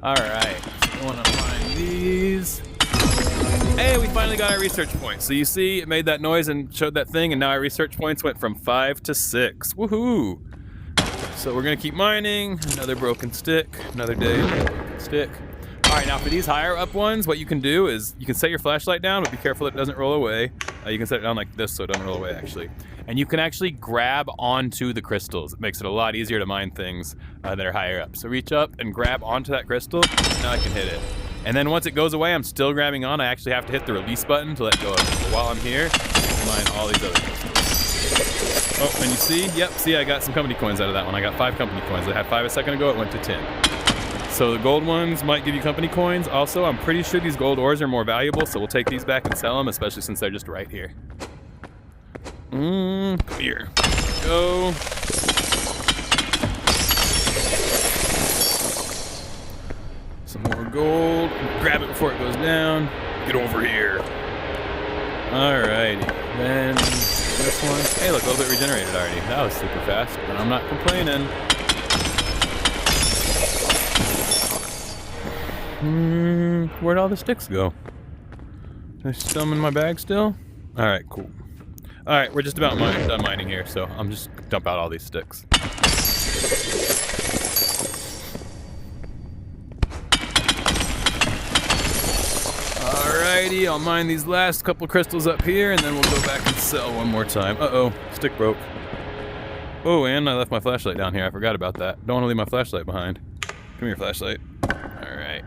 Speaker 1: All right, I wanna find these. Hey, we finally got our research points. So you see, it made that noise and showed that thing, and now our research points went from 5 to 6. Woohoo! So we're gonna keep mining. Another broken stick. Another day, another broken stick. All right, now for these higher up ones, what you can do is you can set your flashlight down, but be careful it doesn't roll away. You can set it down like this so it doesn't roll away, actually. And you can actually grab onto the crystals. It makes it a lot easier to mine things that are higher up. So reach up and grab onto that crystal. Now I can hit it. And then once it goes away, I'm still grabbing on. I actually have to hit the release button to let go of it. But while I'm here, I can mine all these other crystals. Oh, and you see? Yep, see, I got some company coins out of that one. I got 5 company coins. I had 5 a second ago, it went to 10. So the gold ones might give you company coins. Also, I'm pretty sure these gold ores are more valuable, so we'll take these back and sell them, especially since they're just right here. Come here. Go. Some more gold. Grab it before it goes down. Get over here. Alrighty. Then this one. Hey, look, a little bit regenerated already. That was super fast, but I'm not complaining. Where'd all the sticks go? They're still in my bag still? Alright, cool. Alright, we're just about done mining here, so I'm just gonna dump out all these sticks. Alrighty, I'll mine these last couple crystals up here, and then we'll go back and sell one more time. Uh-oh, stick broke. Oh, and I left my flashlight down here. I forgot about that. Don't want to leave my flashlight behind. Come here, flashlight. Alright.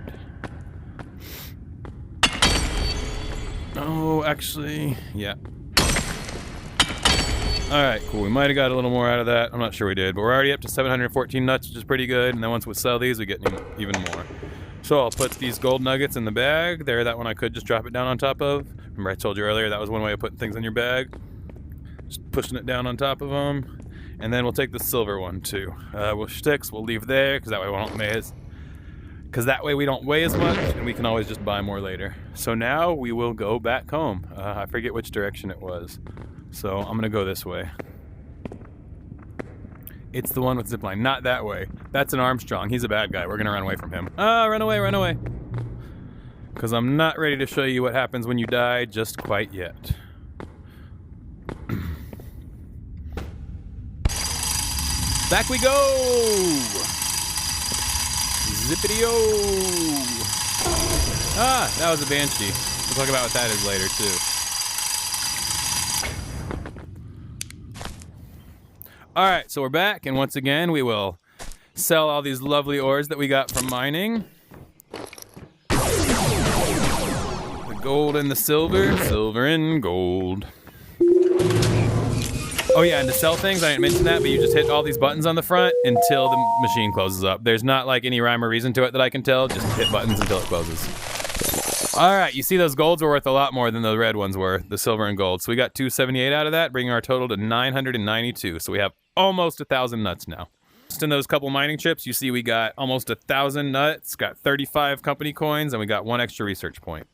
Speaker 1: Oh, actually, yeah. Alright, cool. We might have got a little more out of that. I'm not sure we did, but we're already up to 714 nuts, which is pretty good. And then once we sell these, we get even more. So I'll put these gold nuggets in the bag. There, that one I could just drop it down on top of. Remember I told you earlier that was one way of putting things in your bag. Just pushing it down on top of them. And then we'll take the silver one too. Sticks we'll leave there, because that way we won't we don't weigh as much, and we can always just buy more later. So now we will go back home. I forget which direction it was. So I'm gonna go this way. It's the one with zipline, not that way. That's an Armstrong. He's a bad guy. We're gonna run away from him. Run away, run away. Because I'm not ready to show you what happens when you die just quite yet. Back we go! Zippity-o! Ah, that was a Banshee. We'll talk about what that is later, too. Alright, so we're back, and once again, we will sell all these lovely ores that we got from mining. The gold and the silver. Silver and gold. Oh yeah, and to sell things, I didn't mention that, but you just hit all these buttons on the front until the machine closes up. There's not like any rhyme or reason to it that I can tell, just hit buttons until it closes. Alright, you see those golds were worth a lot more than the red ones were, the silver and gold. So we got 278 out of that, bringing our total to 992. So we have almost 1,000 nuts now. Just in those couple mining chips, you see we got almost 1,000 nuts, got 35 company coins, and we got 1 extra research point.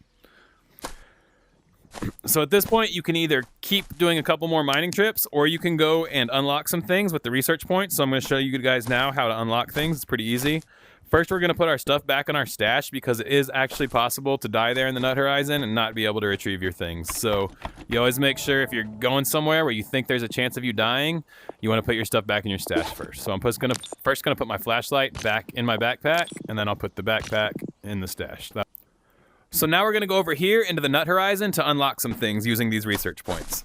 Speaker 1: So at this point, you can either keep doing a couple more mining trips, or you can go and unlock some things with the research points. So I'm going to show you guys now how to unlock things. It's pretty easy. First, we're going to put our stuff back in our stash, because it is actually possible to die there in the Nut Horizon and not be able to retrieve your things. So you always make sure if you're going somewhere where you think there's a chance of you dying, you want to put your stuff back in your stash first. So I'm first going to put my flashlight back in my backpack, and then I'll put the backpack in the stash. So now we're going to go over here into the Nut Horizon to unlock some things using these research points.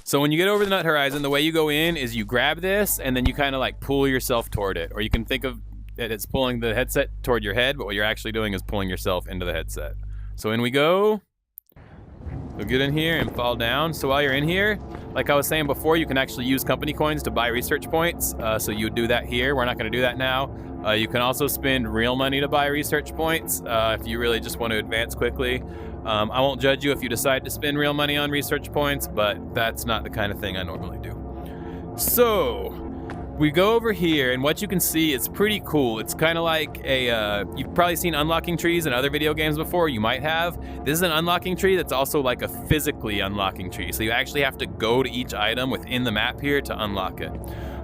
Speaker 1: So when you get over the Nut Horizon, the way you go in is you grab this, and then you kind of like pull yourself toward it. Or you can think of it as pulling the headset toward your head, but what you're actually doing is pulling yourself into the headset. So in we go. So get in here and fall down. So while you're in here, like I was saying before, you can actually use company coins to buy research points. So you would do that here. We're not going to do that now. You can also spend real money to buy research points if you really just want to advance quickly. I won't judge you if you decide to spend real money on research points, but that's not the kind of thing I normally do. So we go over here, and what you can see is pretty cool. It's kind of like you've probably seen unlocking trees in other video games before. You might have. This is an unlocking tree that's also like a physically unlocking tree. So you actually have to go to each item within the map here to unlock it.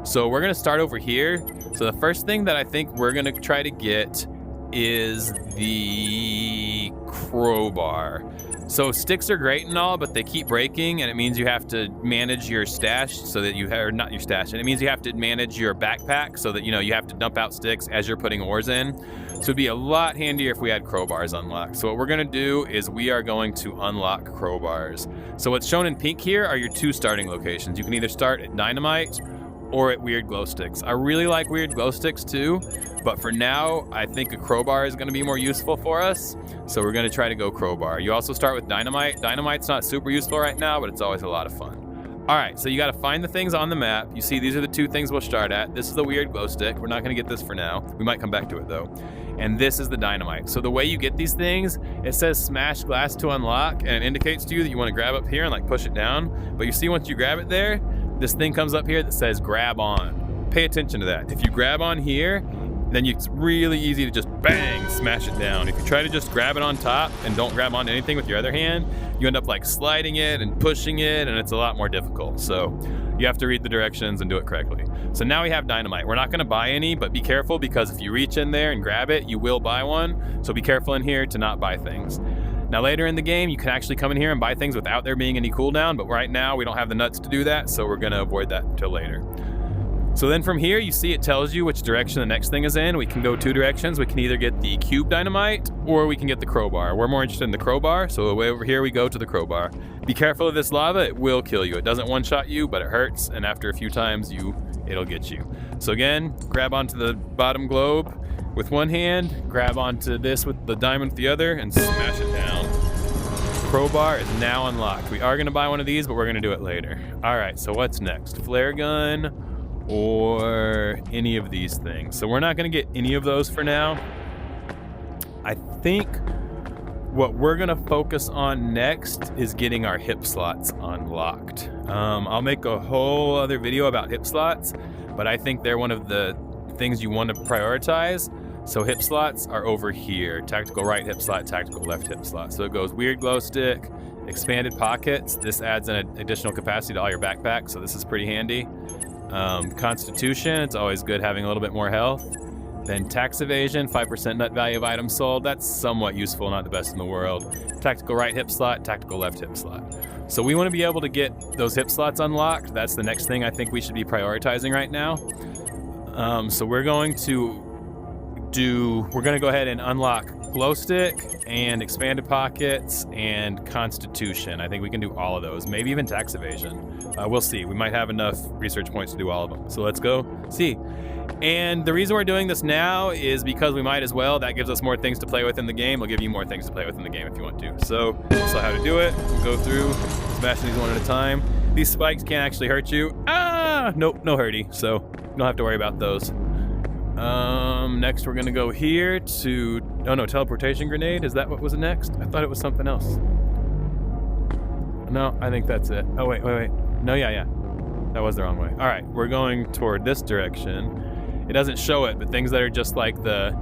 Speaker 1: So we're going to start over here. So the first thing that I think we're going to try to get is the crowbar. So sticks are great and all, but they keep breaking, and it means you have to manage your stash so that you have, or not your stash, and it means you have to manage your backpack so that, you know, you have to dump out sticks as you're putting ores in. So it'd be a lot handier if we had crowbars unlocked. So what we're gonna do is we are going to unlock crowbars. So what's shown in pink here are your 2 starting locations. You can either start at dynamite or at weird glow sticks. I really like weird glow sticks too, but for now, I think a crowbar is gonna be more useful for us. So we're gonna try to go crowbar. You also start with dynamite. Dynamite's not super useful right now, but it's always a lot of fun. All right, so you gotta find the things on the map. You see, these are the 2 things we'll start at. This is the weird glow stick. We're not gonna get this for now. We might come back to it though. And this is the dynamite. So the way you get these things, it says smash glass to unlock, and it indicates to you that you wanna grab up here and like push it down. But you see, once you grab it there, this thing comes up here that says grab on. Pay attention to that. If you grab on here, then it's really easy to just bang, smash it down. If you try to just grab it on top and don't grab on anything with your other hand, you end up like sliding it and pushing it, and it's a lot more difficult. So you have to read the directions and do it correctly. So now we have dynamite. We're not gonna buy any, but be careful, because if you reach in there and grab it, you will buy one. So be careful in here to not buy things. Now later in the game, you can actually come in here and buy things without there being any cooldown, but right now we don't have the nuts to do that, so we're gonna avoid that until later. So then from here, you see it tells you which direction the next thing is in. We can go 2 directions. We can either get the cube dynamite or we can get the crowbar. We're more interested in the crowbar, so way over here we go to the crowbar. Be careful of this lava, it will kill you. It doesn't one-shot you, but it hurts, and after a few times, it'll get you. So again, grab onto the bottom globe with one hand, grab onto this with the diamond with the other, and smash it down. Crowbar is now unlocked. We are gonna buy one of these, but we're gonna do it later. All right, so what's next? Flare gun or any of these things. So we're not gonna get any of those for now. I think what we're gonna focus on next is getting our hip slots unlocked. I'll make a whole other video about hip slots, but I think they're one of the things you want to prioritize. So hip slots are over here. Tactical right hip slot, tactical left hip slot. So it goes weird glow stick, expanded pockets. This adds an additional capacity to all your backpacks, so this is pretty handy. Constitution, it's always good having a little bit more health. Then tax evasion, 5% net value of items sold. That's somewhat useful, not the best in the world. Tactical right hip slot, tactical left hip slot. So we want to be able to get those hip slots unlocked. That's the next thing I think we should be prioritizing right now. So we're going to go ahead and unlock glow stick and expanded pockets and constitution. I think we can do all of those, maybe even tax evasion. We'll see. We might have enough research points to do all of them. So let's go see. And the reason we're doing this now is because we might as well. That gives us more things to play with in the game. We'll give you more things to play with in the game if you want to. So how to do it. We'll go through, smashing these one at a time. These spikes can't actually hurt you. Nope, no hurty. So you don't have to worry about those. Next we're gonna go here to, teleportation grenade. Is that what was next? I thought it was something else. No, I think that's it. Oh, wait. No, yeah. That was the wrong way. All right, we're going toward this direction. It doesn't show it, but things that are just like the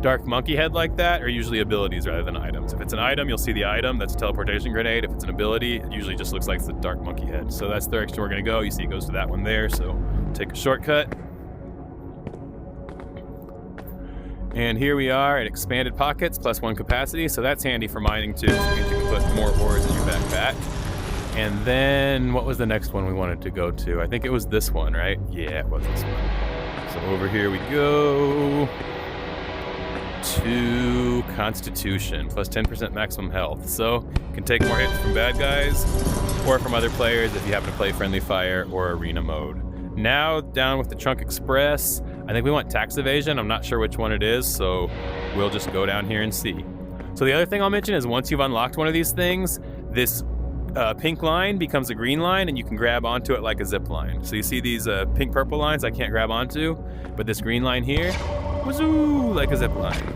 Speaker 1: dark monkey head like that are usually abilities rather than items. If it's an item, you'll see the item. That's a teleportation grenade. If it's an ability, it usually just looks like the dark monkey head. So that's the direction we're gonna go. You see it goes to that one there, so take a shortcut. And here we are at expanded pockets, +1 capacity. So that's handy for mining too. So it means you can put more ores in your backpack. And then what was the next one we wanted to go to? I think it was this one, right? Yeah, it was this one. So over here we go to Constitution, +10% maximum health. So you can take more hits from bad guys or from other players if you happen to play friendly fire or arena mode. Now down with the Trunk Express, I think we want tax evasion. I'm not sure which one it is, so we'll just go down here and see. So the other thing I'll mention is once you've unlocked one of these things, this pink line becomes a green line and you can grab onto it like a zip line. So you see these pink purple lines I can't grab onto, but this green line here, wazoo, like a zip line.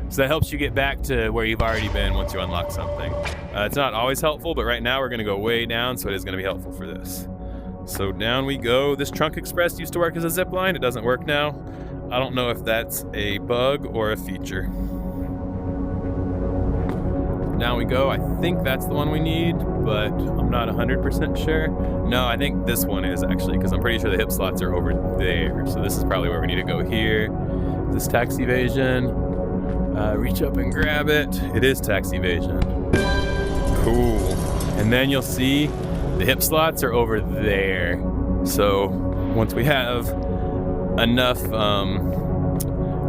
Speaker 1: So that helps you get back to where you've already been once you unlock something. It's not always helpful, but right now we're gonna go way down, so it is gonna be helpful for this. So down we go. This Trunk Express used to work as a zip line. It doesn't work now. I don't know if that's a bug or a feature. Down we go. I think that's the one we need, but I'm not 100% sure. No, I think this one is actually, because I'm pretty sure the hip slots are over there. So this is probably where we need to go here. This tax evasion. Reach up and grab it. It is tax evasion. Cool. And then you'll see the hip slots are over there. So once we have enough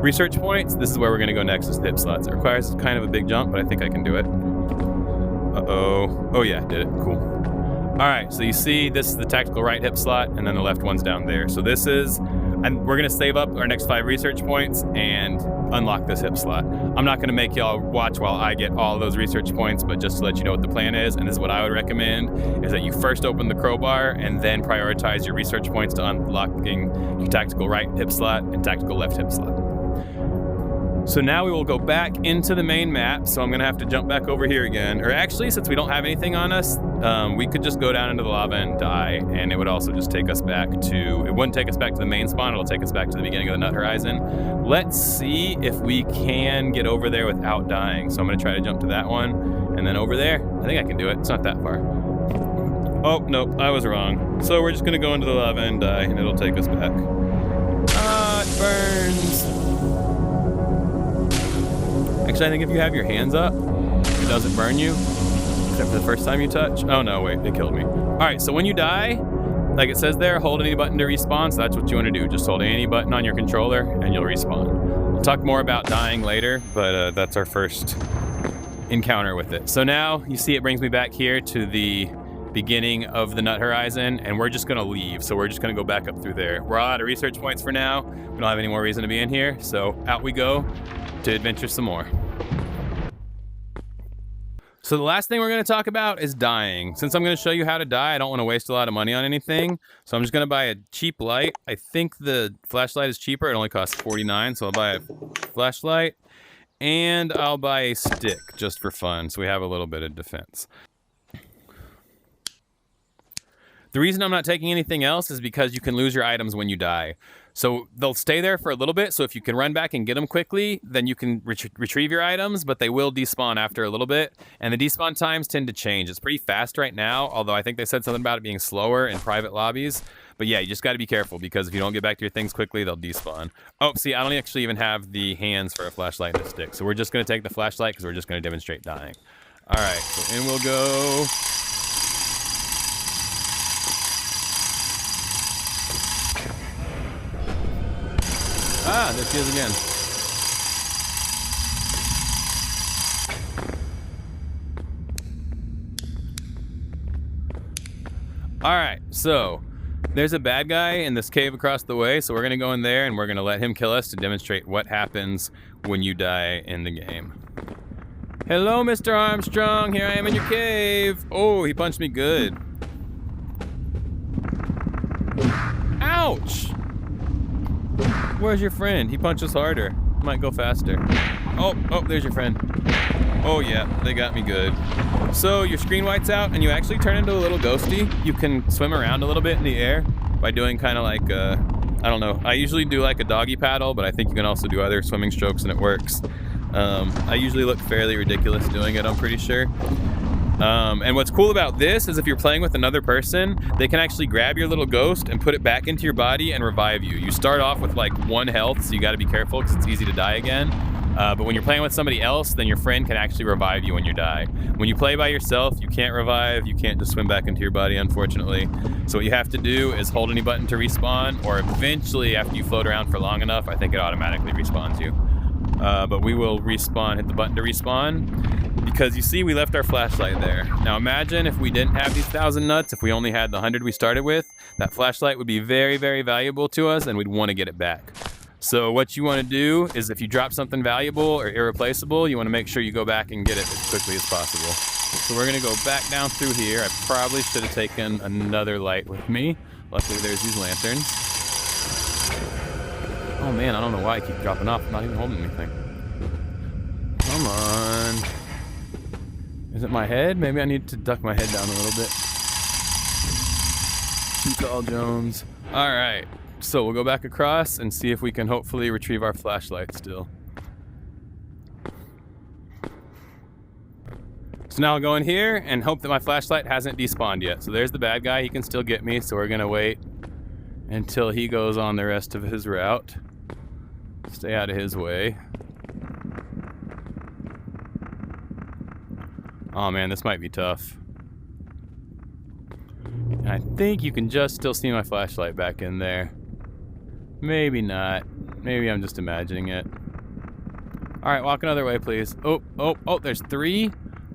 Speaker 1: research points, this is where we're going to go next, is the hip slots. It requires kind of a big jump, but I think I can do it. Uh-oh. Oh yeah, did it. Cool. All right, so you see this is the tactical right hip slot, and then the left one's down there. So this is, and we're going to save up our next 5 research points and unlock this hip slot. I'm not going to make y'all watch while I get all those research points, but just to let you know what the plan is, and this is what I would recommend, is that you first open the crowbar and then prioritize your research points to unlocking your tactical right hip slot and tactical left hip slot. So now we will go back into the main map, so I'm going to have to jump back over here again. Or actually, since we don't have anything on us, we could just go down into the lava and die, and it would also just take us back to, it wouldn't take us back to the main spawn, it'll take us back to the beginning of the Nut Horizon. Let's see if we can get over there without dying. So I'm going to try to jump to that one, and then over there. I think I can do it, it's not that far. Oh, nope, I was wrong. So we're just going to go into the lava and die, and it'll take us back. Ah, it burns. Actually, I think if you have your hands up, it doesn't burn you, except for the first time you touch. Oh no, wait, it killed me. All right, so when you die, like it says there, hold any button to respawn, so that's what you want to do. Just hold any button on your controller and you'll respawn. We'll talk more about dying later, but that's our first encounter with it. So now, you see it brings me back here to the beginning of the Nut Horizon, and we're just gonna leave. So we're just gonna go back up through there. We're out of research points for now. We don't have any more reason to be in here, so out we go to adventure some more. So the last thing we're going to talk about is dying. Since I'm going to show you how to die, I don't want to waste a lot of money on anything. So I'm just going to buy a cheap light. I think the flashlight is cheaper. It only costs $49. So I'll buy a flashlight and I'll buy a stick just for fun. So we have a little bit of defense. The reason I'm not taking anything else is because you can lose your items when you die. So they'll stay there for a little bit, so if you can run back and get them quickly, then you can retrieve your items, but they will despawn after a little bit, and the despawn times tend to change. It's pretty fast right now, although I think they said something about it being slower in private lobbies. But yeah, you just got to be careful, because if you don't get back to your things quickly, they'll despawn. Oh, see, I don't actually even have the hands for a flashlight and a stick, so we're just going to take the flashlight, because we're just going to demonstrate dying. All right, so in we'll go. Ah, there she is again. All right, so there's a bad guy in this cave across the way, so we're gonna go in there and we're gonna let him kill us to demonstrate what happens when you die in the game. Hello, Mr. Armstrong, here I am in your cave. Oh, he punched me good. Ouch! Where's your friend? He punches harder. Might go faster. Oh, there's your friend. Oh yeah, they got me good. So your screen whites out and you actually turn into a little ghosty. You can swim around a little bit in the air by doing kind of like, I don't know. I usually do like a doggy paddle, but I think you can also do other swimming strokes and it works. I usually look fairly ridiculous doing it, I'm pretty sure. And what's cool about this is if you're playing with another person, they can actually grab your little ghost and put it back into your body and revive you. You start off with like 1 health, so you got to be careful because it's easy to die again. But when you're playing with somebody else, then your friend can actually revive you when you die. When you play by yourself, you can't revive. You can't just swim back into your body, unfortunately. So what you have to do is hold any button to respawn, or eventually after you float around for long enough, I think it automatically respawns you. But we will respawn, hit the button to respawn. Because you see, we left our flashlight there. Now imagine if we didn't have these 1,000 nuts, if we only had the 100 we started with, that flashlight would be very, very valuable to us and we'd want to get it back. So what you want to do is if you drop something valuable or irreplaceable, you want to make sure you go back and get it as quickly as possible. So we're going to go back down through here. I probably should have taken another light with me. Luckily there's these lanterns. Oh man, I don't know why I keep dropping off. I'm not even holding anything. Come on. Is it my head? Maybe I need to duck my head down a little bit. Too tall, Jones. All right, so we'll go back across and see if we can hopefully retrieve our flashlight still. So now I'll go in here and hope that my flashlight hasn't despawned yet. So there's the bad guy, he can still get me, so we're gonna wait until he goes on the rest of his route. Stay out of his way. Oh man, this might be tough. And I think you can just still see my flashlight back in there. Maybe not. Maybe I'm just imagining it. Alright, walk another way, please. Oh, there's 3?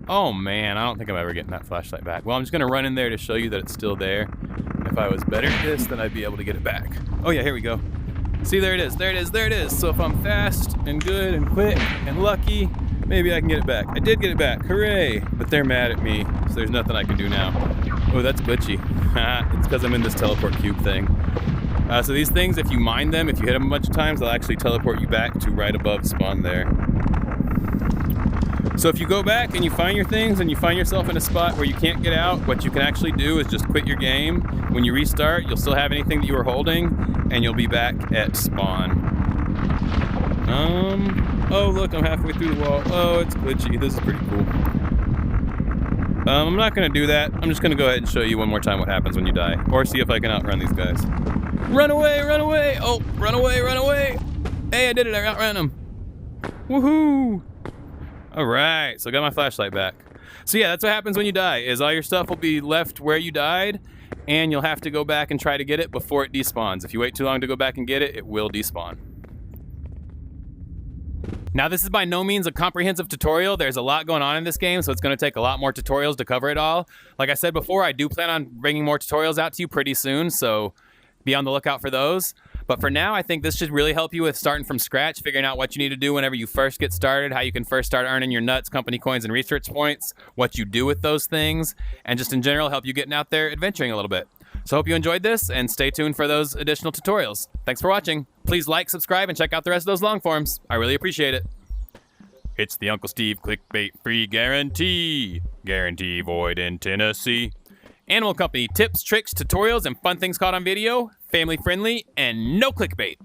Speaker 1: Oh man, I don't think I'm ever getting that flashlight back. Well, I'm just gonna run in there to show you that it's still there. And if I was better at this, then I'd be able to get it back. Oh yeah, here we go. See, there it is, there it is, there it is. So if I'm fast and good and quick and lucky, maybe I can get it back. I did get it back, hooray! But they're mad at me, so there's nothing I can do now. Oh, that's glitchy. It's because I'm in this teleport cube thing. So these things, if you mine them, if you hit them a bunch of times, they'll actually teleport you back to right above spawn there. So if you go back and you find your things and you find yourself in a spot where you can't get out, what you can actually do is just quit your game. When you restart, you'll still have anything that you were holding, and you'll be back at spawn. Oh look, I'm halfway through the wall. Oh, it's glitchy. This is pretty cool. I'm not gonna do that. I'm just gonna go ahead and show you one more time what happens when you die, or see if I can outrun these guys. Run away, run away! Oh, run away, run away! Hey, I did it, I outran them. Woohoo! All right, so I got my flashlight back. So yeah, that's what happens when you die, is all your stuff will be left where you died, and you'll have to go back and try to get it before it despawns. If you wait too long to go back and get it, it will despawn. Now, this is by no means a comprehensive tutorial. There's a lot going on in this game, so it's going to take a lot more tutorials to cover it all. Like I said before, I do plan on bringing more tutorials out to you pretty soon, so be on the lookout for those. But for now, I think this should really help you with starting from scratch, figuring out what you need to do whenever you first get started, how you can first start earning your nuts, company coins, and research points, what you do with those things, and just in general help you getting out there adventuring a little bit. So I hope you enjoyed this, and stay tuned for those additional tutorials. Thanks for watching. Please like, subscribe, and check out the rest of those long forms. I really appreciate it. It's the Uncle Steve clickbait free guarantee. Guarantee void in Tennessee. Animal Company tips, tricks, tutorials, and fun things caught on video, family friendly, and no clickbait.